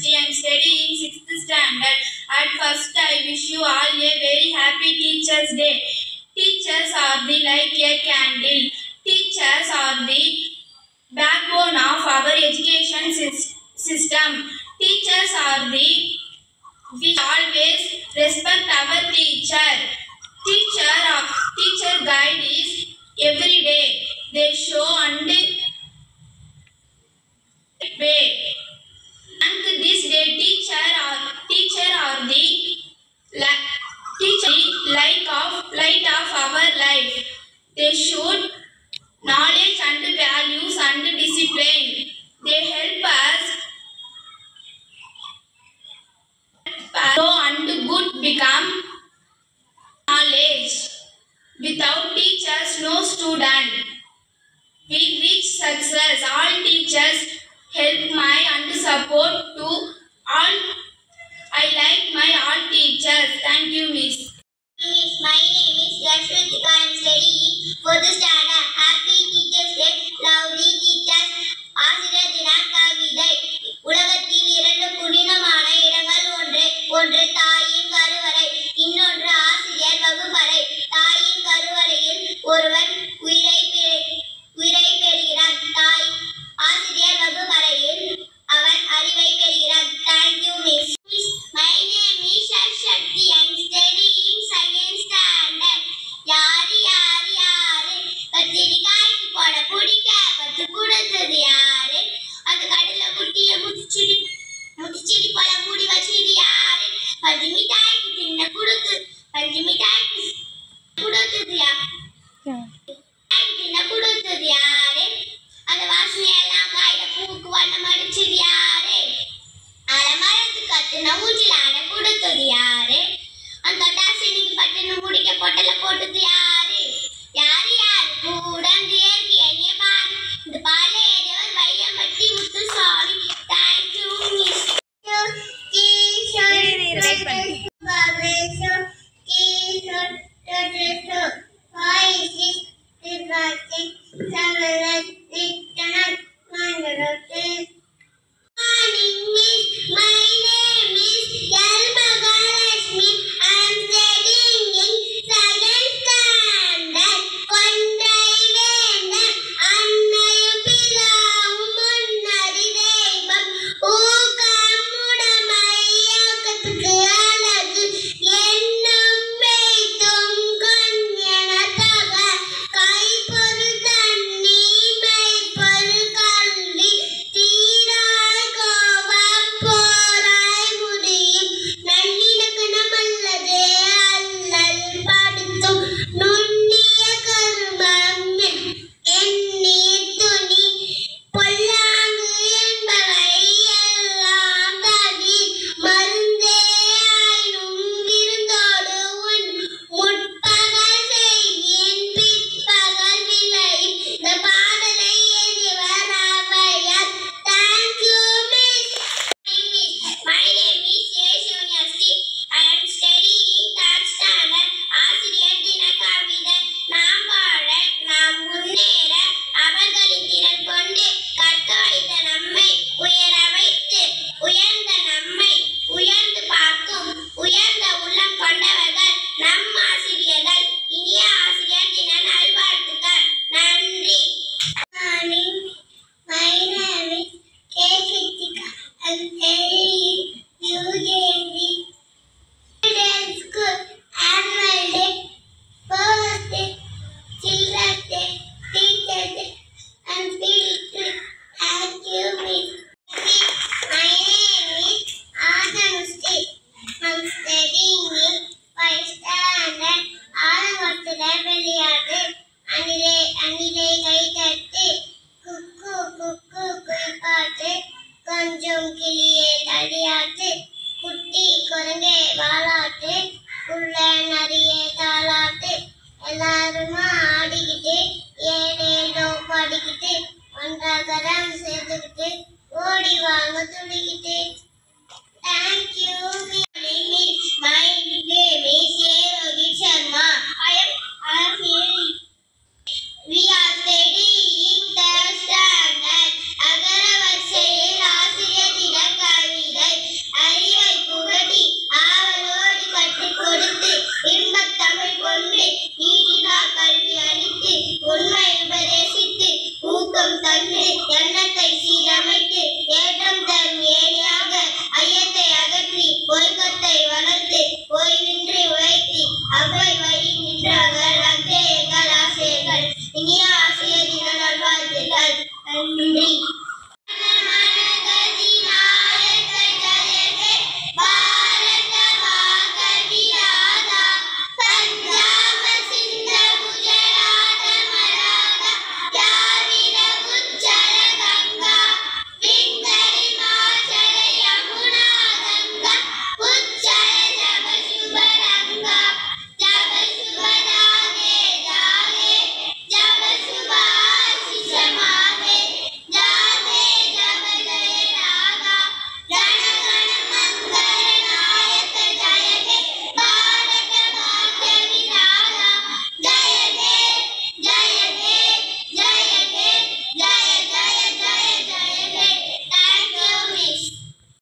University. I am studying 6th standard. At first, I wish you all a very happy Teachers' Day. Teachers are like a candle. Teachers are the backbone of our education system. Teachers are we always respect our teacher. Teacher guide is every day. They show and way. And this day, teacher are the light of our life. They should knowledge and values and discipline. They help us grow and good become knowledge. Without teachers, no student will reach success. All teachers help my and support to all. I like my all teachers. Thank you, Miss. My name is Yashwika. I am studying 4th standard. Happy Teachers' Day. Lovely teachers. ஆசிரியர் தின கவிதை. உலகத்தில் 2 புனிதமான இடங்கள் ஒன்று தாயின் கருவறை, இன்னொன்று ஆசிரியர் வகுப்பறை. தாயின் கருவறையில் ஒருவன் உயிரை பெறுகிறான். ஆசிரியர் வகுப்பறையில் அவன் அறிவை பெறுகிறான். Thank you, Miss. My name is Shakti. I am studying 2nd standard. யாரு கத்திரிக்காய்க்கு போட பிடிக்க கத்து கொடுத்தது யாரு? அந்த கடல குட்டிய முதிச்சிடி போல மூடி வச்சது யாரு? பஞ்சு மிட்டாய்க்கு கொடுத்தது யாரு? அந்த வாசனையெல்லாம் காயில பூக்கு வண்ணம் அடிச்சது யாரு? அலமரத்துக்கு கத்துன ஊஞ்சில அடை கொடுத்தது யாரு? அந்த டாசி நீங்க பட்டுன்னு முடிக்க பொட்டல போட்டது யாரு? யாரு கூட இயற்கை என்னைய பாரு. இந்த பால ஏறியவர் வையம்பட்டி முத்துசாமி. Thank you miss. கொஞ்சம் கிளியே தடியாட்டு, குட்டி குரங்கே வாலாட்டு, உள்ள நிறைய தாளாட்டு, எல்லாருமா ஆடிக்கிட்டு ஏனேனோ பாடிக்கிட்டு ஒன்றாகரம் சேர்ந்துக்கிட்டு ஓடி வாங்க துடிக்கிட்டு. தேங்க்யூ.